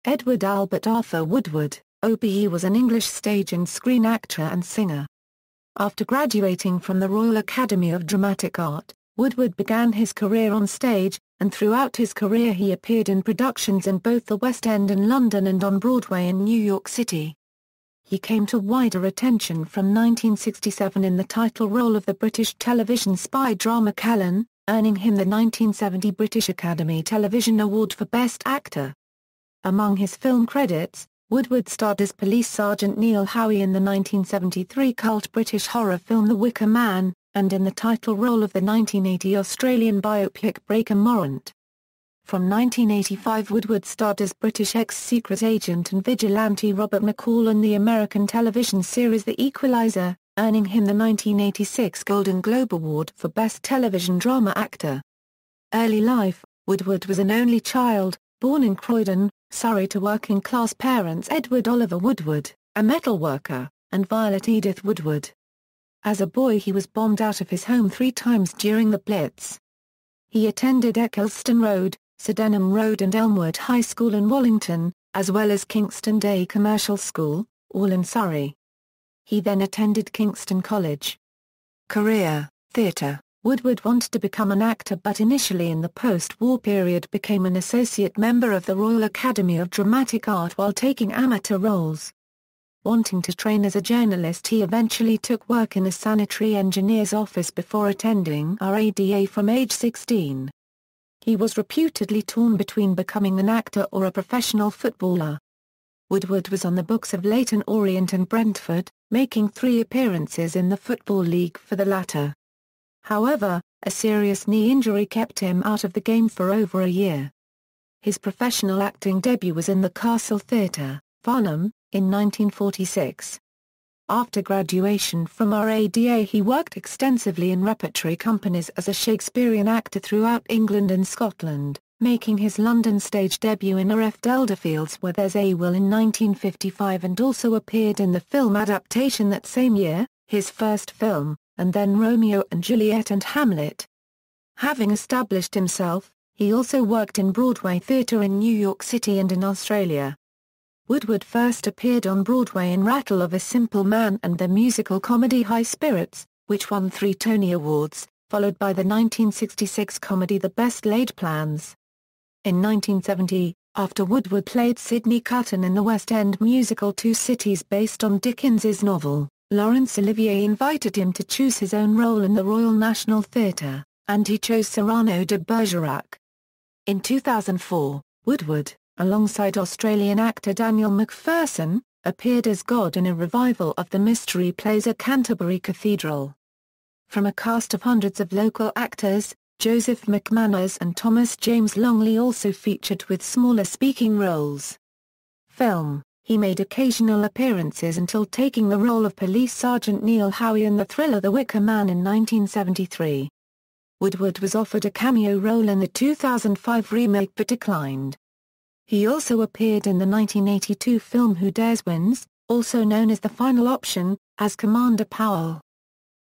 Edward Albert Arthur Woodward, OBE, was an English stage and screen actor and singer. After graduating from the Royal Academy of Dramatic Art, Woodward began his career on stage, and throughout his career he appeared in productions in both the West End in London and on Broadway in New York City. He came to wider attention from 1967 in the title role of the British television spy drama Callan, earning him the 1970 British Academy Television Award for Best Actor. Among his film credits, Woodward starred as Police Sergeant Neil Howie in the 1973 cult British horror film The Wicker Man, and in the title role of the 1980 Australian biopic Breaker Morant. From 1985 Woodward starred as British ex-secret agent and vigilante Robert McCall in the American television series The Equalizer, earning him the 1986 Golden Globe Award for Best Television Drama Actor. Early life: Woodward was an only child, born in Croydon, Surrey to working-class parents Edward Oliver Woodward, a metalworker, and Violet Edith Woodward. As a boy he was bombed out of his home 3 times during the Blitz. He attended Eccleston Road, Sydenham Road and Elmwood High School in Wallington, as well as Kingston Day Commercial School, all in Surrey. He then attended Kingston College. Career: theatre. Woodward wanted to become an actor but initially in the post-war period became an associate member of the Royal Academy of Dramatic Art while taking amateur roles. Wanting to train as a journalist he eventually took work in a sanitary engineer's office before attending RADA from age 16. He was reputedly torn between becoming an actor or a professional footballer. Woodward was on the books of Leyton Orient and Brentford, making 3 appearances in the Football League for the latter. However, a serious knee injury kept him out of the game for over a year. His professional acting debut was in the Castle Theatre, Farnham, in 1946. After graduation from RADA he worked extensively in repertory companies as a Shakespearean actor throughout England and Scotland, making his London stage debut in R.F. Delderfield's Where There's a Will in 1955 and also appeared in the film adaptation that same year, his first film, and then Romeo and Juliet and Hamlet. Having established himself, he also worked in Broadway theatre in New York City and in Australia. Woodward first appeared on Broadway in Rattle of a Simple Man and the musical comedy High Spirits, which won 3 Tony Awards, followed by the 1966 comedy The Best Laid Plans. In 1970, after Woodward played Sidney Cutton in the West End musical Two Cities based on Dickens's novel, Laurence Olivier invited him to choose his own role in the Royal National Theatre, and he chose Cyrano de Bergerac. In 2004, Woodward, alongside Australian actor Daniel Macpherson, appeared as God in a revival of the mystery plays at Canterbury Cathedral. From a cast of hundreds of local actors, Joseph McManus and Thomas James Longley also featured with smaller speaking roles. Film: he made occasional appearances until taking the role of Police Sergeant Neil Howie in the thriller The Wicker Man in 1973. Woodward was offered a cameo role in the 2005 remake but declined. He also appeared in the 1982 film Who Dares Wins, also known as The Final Option, as Commander Powell.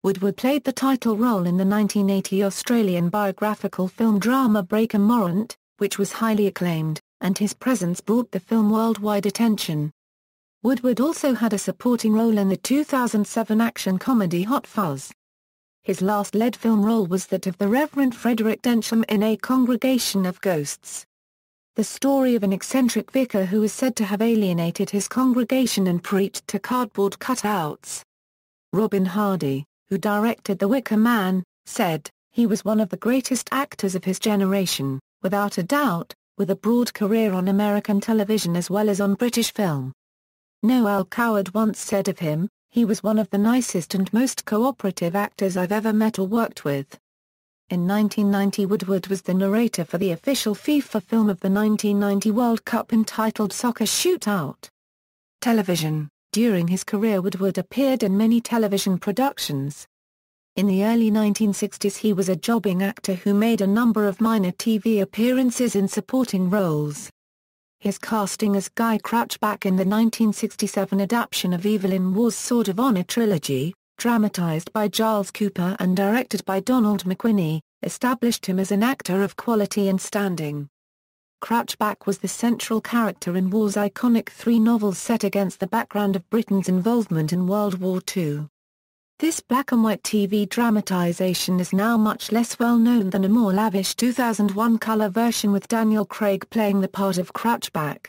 Woodward played the title role in the 1980 Australian biographical film drama Breaker Morant, which was highly acclaimed, and his presence brought the film worldwide attention. Woodward also had a supporting role in the 2007 action comedy Hot Fuzz. His last lead film role was that of the Reverend Frederick Densham in A Congregation of Ghosts. The story of an eccentric vicar who is said to have alienated his congregation and preached to cardboard cutouts. Robin Hardy, who directed The Wicker Man, said, "He was one of the greatest actors of his generation, without a doubt, with a broad career on American television as well as on British film." Noel Coward once said of him, "He was one of the nicest and most cooperative actors I've ever met or worked with." In 1990 Woodward was the narrator for the official FIFA film of the 1990 World Cup entitled Soccer Shootout. Television: during his career Woodward appeared in many television productions. In the early 1960s he was a jobbing actor who made a number of minor TV appearances in supporting roles. His casting as Guy Crouchback in the 1967 adaptation of Evelyn Waugh's Sword of Honor trilogy, dramatized by Giles Cooper and directed by Donald McQuinney, established him as an actor of quality and standing. Crouchback was the central character in War's iconic three novels set against the background of Britain's involvement in World War II. This black-and-white TV dramatization is now much less well-known than a more lavish 2001 color version with Daniel Craig playing the part of Crouchback.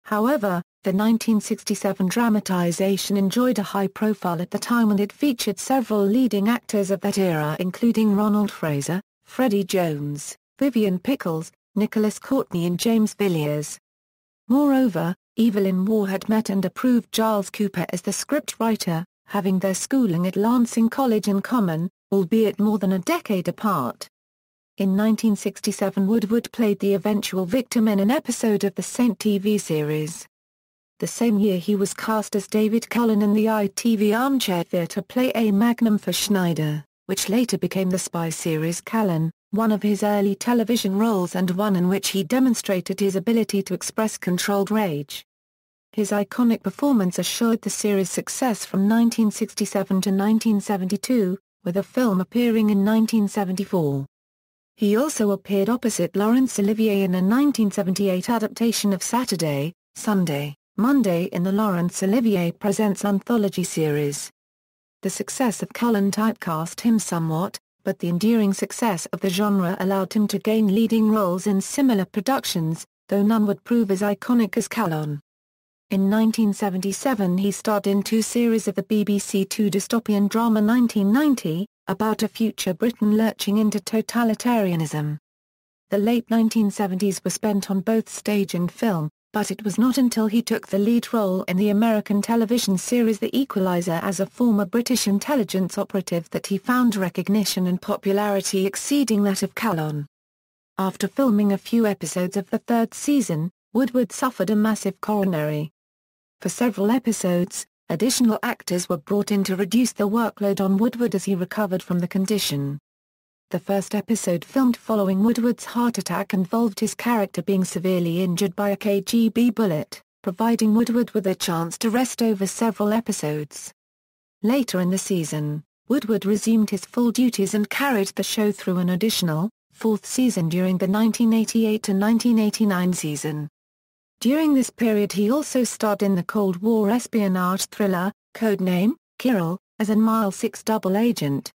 However, the 1967 dramatization enjoyed a high profile at the time, and it featured several leading actors of that era including Ronald Fraser, Freddie Jones, Vivian Pickles, Nicholas Courtney and James Villiers. Moreover, Evelyn Waugh had met and approved Giles Cooper as the scriptwriter, having their schooling at Lancing College in common, albeit more than a decade apart. In 1967 Woodward played the eventual victim in an episode of the Saint TV series. The same year he was cast as David Callan in the ITV Armchair Theatre play A Magnum for Schneider, which later became the spy series Callan, one of his early television roles and one in which he demonstrated his ability to express controlled rage. His iconic performance assured the series' success from 1967 to 1972, with a film appearing in 1974. He also appeared opposite Laurence Olivier in a 1978 adaptation of Saturday, Sunday, Monday in the Laurence Olivier Presents anthology series. The success of Callan typecast him somewhat, but the enduring success of the genre allowed him to gain leading roles in similar productions, though none would prove as iconic as Callan. In 1977 he starred in two series of the BBC Two dystopian drama 1990, about a future Britain lurching into totalitarianism. The late 1970s were spent on both stage and film, but it was not until he took the lead role in the American television series The Equalizer as a former British intelligence operative that he found recognition and popularity exceeding that of Callan. After filming a few episodes of the third season, Woodward suffered a massive coronary. For several episodes, additional actors were brought in to reduce the workload on Woodward as he recovered from the condition. The first episode filmed following Woodward's heart attack involved his character being severely injured by a KGB bullet, providing Woodward with a chance to rest over several episodes. Later in the season, Woodward resumed his full duties and carried the show through an additional, fourth season during the 1988 to 1989 season. During this period he also starred in the Cold War espionage thriller, codename, Kirill, as a MI6 double agent.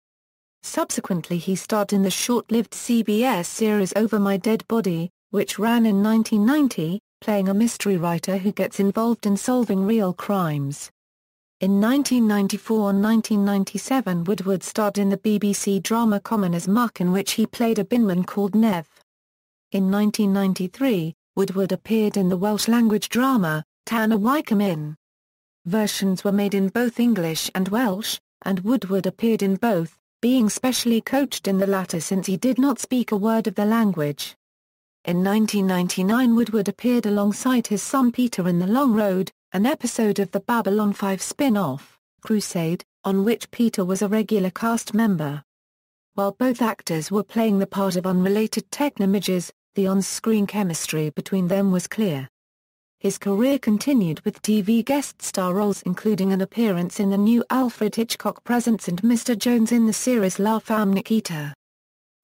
Subsequently he starred in the short-lived CBS series Over My Dead Body, which ran in 1990, playing a mystery writer who gets involved in solving real crimes. In 1994 and 1997 Woodward starred in the BBC drama Common as Muck, in which he played a binman called Nev. In 1993, Woodward appeared in the Welsh-language drama, Tan y Wicker Man. Versions were made in both English and Welsh, and Woodward appeared in both, being specially coached in the latter since he did not speak a word of the language. In 1999 Woodward appeared alongside his son Peter in The Long Road, an episode of the Babylon 5 spin-off, Crusade, on which Peter was a regular cast member. While both actors were playing the part of unrelated technomidges, the on-screen chemistry between them was clear. His career continued with TV guest star roles including an appearance in the new Alfred Hitchcock Presents and Mr. Jones in the series La Femme Nikita.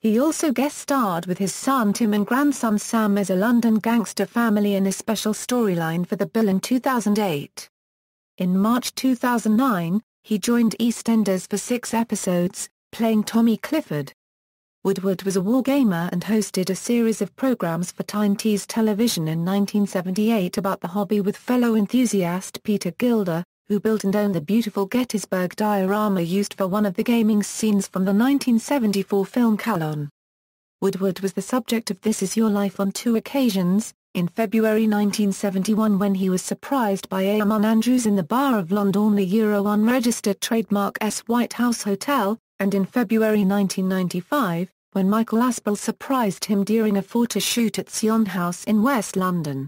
He also guest-starred with his son Tim and grandson Sam as a London gangster family in a special storyline for The Bill in 2008. In March 2009, he joined EastEnders for 6 episodes, playing Tommy Clifford. Woodward was a wargamer and hosted a series of programs for Tyne Tees Television in 1978 about the hobby with fellow enthusiast Peter Gilder, who built and owned the beautiful Gettysburg diorama used for one of the gaming scenes from the 1974 film Callan. Woodward was the subject of This Is Your Life on 2 occasions, in February 1971 when he was surprised by Eamon Andrews in the bar of London the unregistered trademark S White House Hotel, and in February 1995, when Michael Aspel surprised him during a photo shoot at Sion House in West London.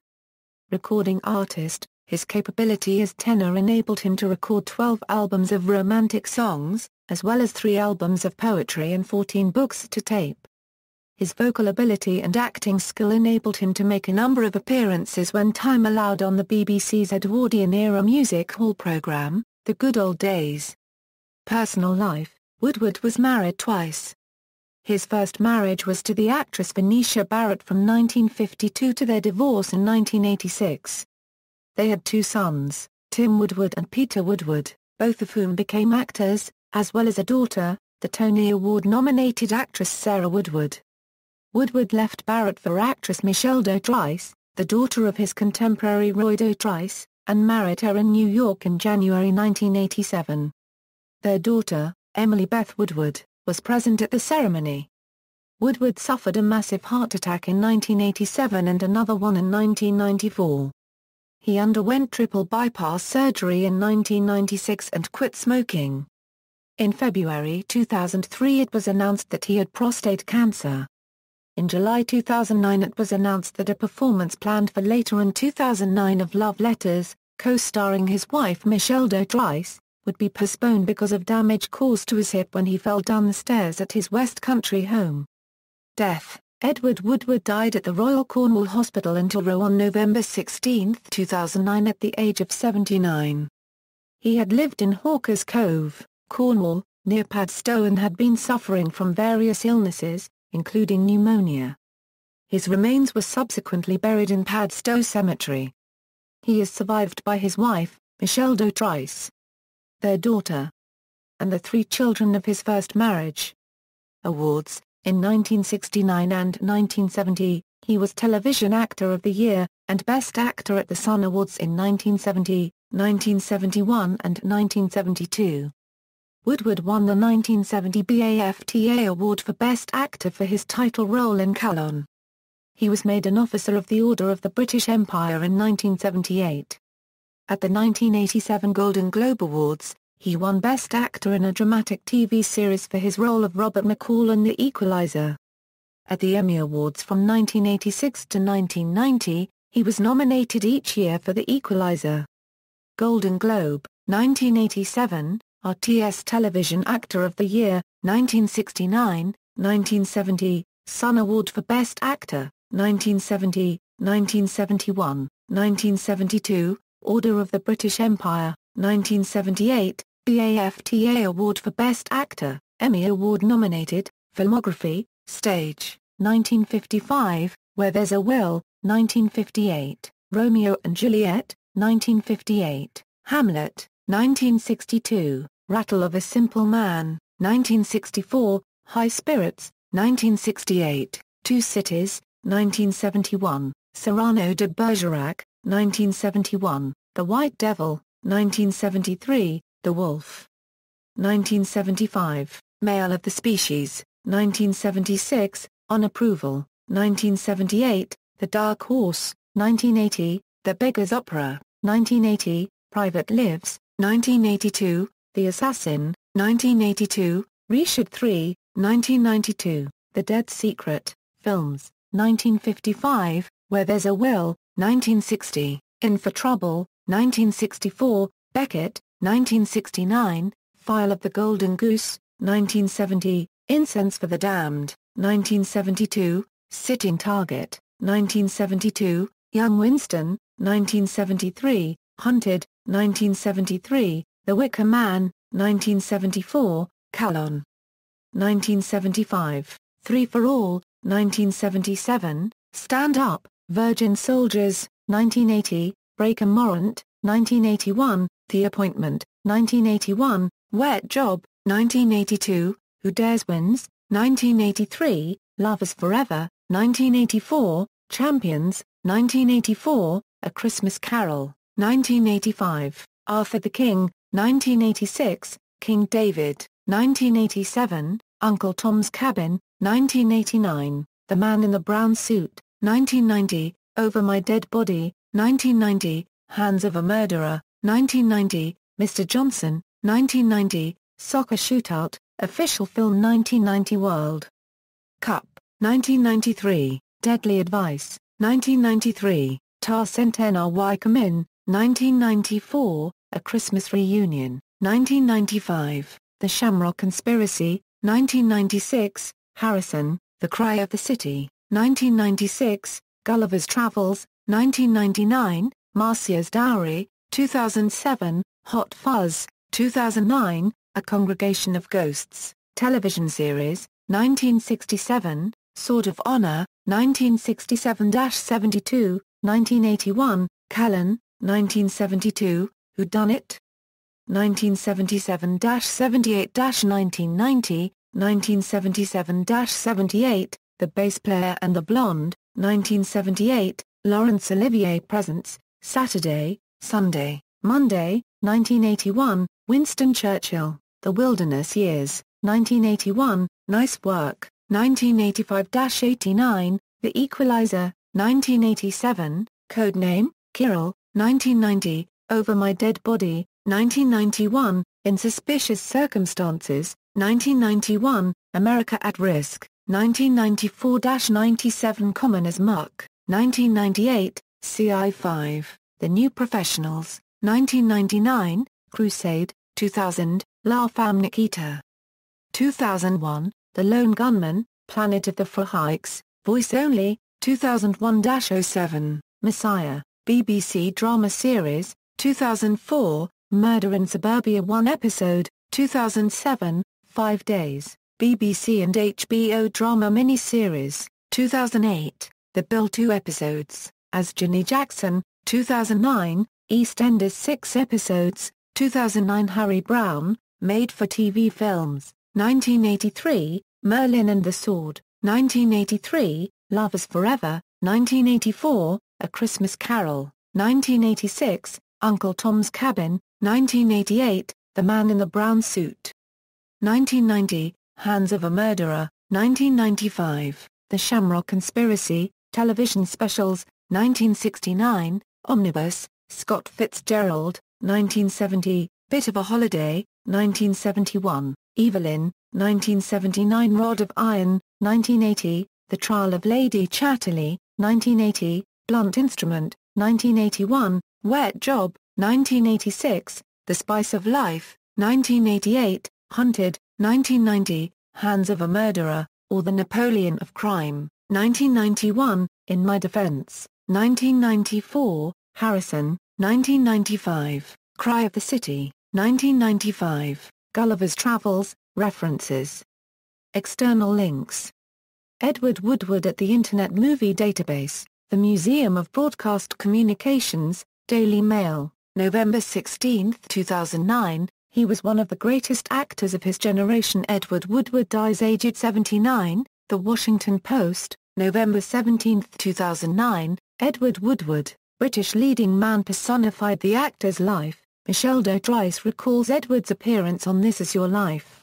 Recording artist, his capability as tenor enabled him to record 12 albums of romantic songs, as well as 3 albums of poetry and 14 books to tape. His vocal ability and acting skill enabled him to make a number of appearances when time allowed on the BBC's Edwardian-era music hall programme, The Good Old Days. Personal life: Woodward was married twice. His first marriage was to the actress Venetia Barrett from 1952 to their divorce in 1986. They had two sons, Tim Woodward and Peter Woodward, both of whom became actors, as well as a daughter, the Tony Award-nominated actress Sarah Woodward. Woodward left Barrett for actress Michelle Dotrice, the daughter of his contemporary Roy Dotrice, and married her in New York in January 1987. Their daughter, Emily Beth Woodward, was present at the ceremony. Woodward suffered a massive heart attack in 1987 and another one in 1994. He underwent triple bypass surgery in 1996 and quit smoking. In February 2003 it was announced that he had prostate cancer. In July 2009 it was announced that a performance planned for later in 2009 of Love Letters, co-starring his wife Michelle Dotrice, would be postponed because of damage caused to his hip when he fell down the stairs at his West Country home. Death: Edward Woodward died at the Royal Cornwall Hospital in Truro on November 16, 2009 at the age of 79. He had lived in Hawker's Cove, Cornwall, near Padstow and had been suffering from various illnesses, including pneumonia. His remains were subsequently buried in Padstow Cemetery. He is survived by his wife, Michelle Dotrice, their daughter, and the three children of his first marriage. Awards: in 1969 and 1970, he was Television Actor of the Year, and Best Actor at the Sun Awards in 1970, 1971 and 1972. Woodward won the 1970 BAFTA Award for Best Actor for his title role in Callan. He was made an Officer of the Order of the British Empire in 1978. At the 1987 Golden Globe Awards, he won Best Actor in a Dramatic TV Series for his role of Robert McCall in The Equalizer. At the Emmy Awards from 1986 to 1990, he was nominated each year for The Equalizer. Golden Globe, 1987, RTS Television Actor of the Year, 1969, 1970, Sun Award for Best Actor, 1970, 1971, 1972, Order of the British Empire, 1978, BAFTA Award for Best Actor, Emmy Award nominated, Filmography, Stage, 1955, Where There's a Will, 1958, Romeo and Juliet, 1958, Hamlet, 1962, Rattle of a Simple Man, 1964, High Spirits, 1968, Two Cities, 1971, Cyrano de Bergerac, 1971, The White Devil, 1973, The Wolf. 1975, Male of the Species, 1976, On Approval, 1978, The Dark Horse, 1980, The Beggar's Opera, 1980, Private Lives, 1982, The Assassin, 1982, Richard III, 1992, The Dead Secret, Films, 1955, Where There's a Will, 1960, In for Trouble, 1964, Beckett, 1969, File of the Golden Goose, 1970, Incense for the Damned, 1972, Sitting Target, 1972, Young Winston, 1973, Hunted, 1973, The Wicker Man, 1974, Callan. 1975, Three for All, 1977, Stand Up, Virgin Soldiers, 1980, Breaker Morant, 1981, The Appointment, 1981, Wet Job, 1982, Who Dares Wins, 1983, Love Is Forever, 1984, Champions, 1984, A Christmas Carol, 1985, Arthur the King, 1986, King David, 1987, Uncle Tom's Cabin, 1989, The Man in the Brown Suit, 1990, Over My Dead Body, 1990, Hands of a Murderer, 1990, Mr. Johnson, 1990, Soccer Shootout, Official Film 1990 World Cup, 1993, Deadly Advice, 1993, Tar Centenar Y Come 1994, A Christmas Reunion, 1995, The Shamrock Conspiracy, 1996, Harrison, The Cry of the City, 1996, Gulliver's Travels, 1999, Marcia's Dowry, 2007, Hot Fuzz, 2009, A Congregation of Ghosts, television series, 1967, Sword of Honor, 1967-72, 1981, Callan, 1972, Whodunit? 1977-78-1990, 1977-78, The Bass Player and the Blonde, 1978, Laurence Olivier Presents, Saturday, Sunday, Monday, 1981, Winston Churchill, The Wilderness Years, 1981, Nice Work, 1985-89, The Equalizer, 1987, Codename, Kirill, 1990, Over My Dead Body, 1991, In Suspicious Circumstances, 1991, America at Risk, 1994-97, Common as Muck, 1998, CI5, The New Professionals, 1999, Crusade, 2000, La Femme Nikita. 2001, The Lone Gunman, Planet of the Frohikes, Voice Only, 2001-07, Messiah, BBC drama series, 2004, Murder in Suburbia 1 episode, 2007, 5 Days, BBC and HBO drama miniseries, 2008, The Bill 2 episodes, as Jenny Jackson, 2009, EastEnders 6 episodes, 2009 Harry Brown, made-for-TV films, 1983, Merlin and the Sword, 1983, Lovers Forever, 1984, A Christmas Carol, 1986, Uncle Tom's Cabin, 1988, The Man in the Brown Suit. 1990, Hands of a Murderer, 1995, The Shamrock Conspiracy, television specials, 1969, Omnibus, Scott Fitzgerald, 1970, Bit of a Holiday, 1971, Evelyn, 1979, Rod of Iron, 1980, The Trial of Lady Chatterley, 1980, Blunt Instrument, 1981, Wet Job, 1986, The Spice of Life, 1988, Hunted, 1990, Hands of a Murderer, or The Napoleon of Crime, 1991, In My Defense, 1994, Harrison, 1995, Cry of the City, 1995, Gulliver's Travels, references. External links. Edward Woodward at the Internet Movie Database, The Museum of Broadcast Communications, Daily Mail, November 16, 2009, he was one of the greatest actors of his generation. Edward Woodward dies aged 79, The Washington Post, November 17, 2009, Edward Woodward, British leading man personified the actor's life. Michelle Dodrice recalls Edward's appearance on This Is Your Life.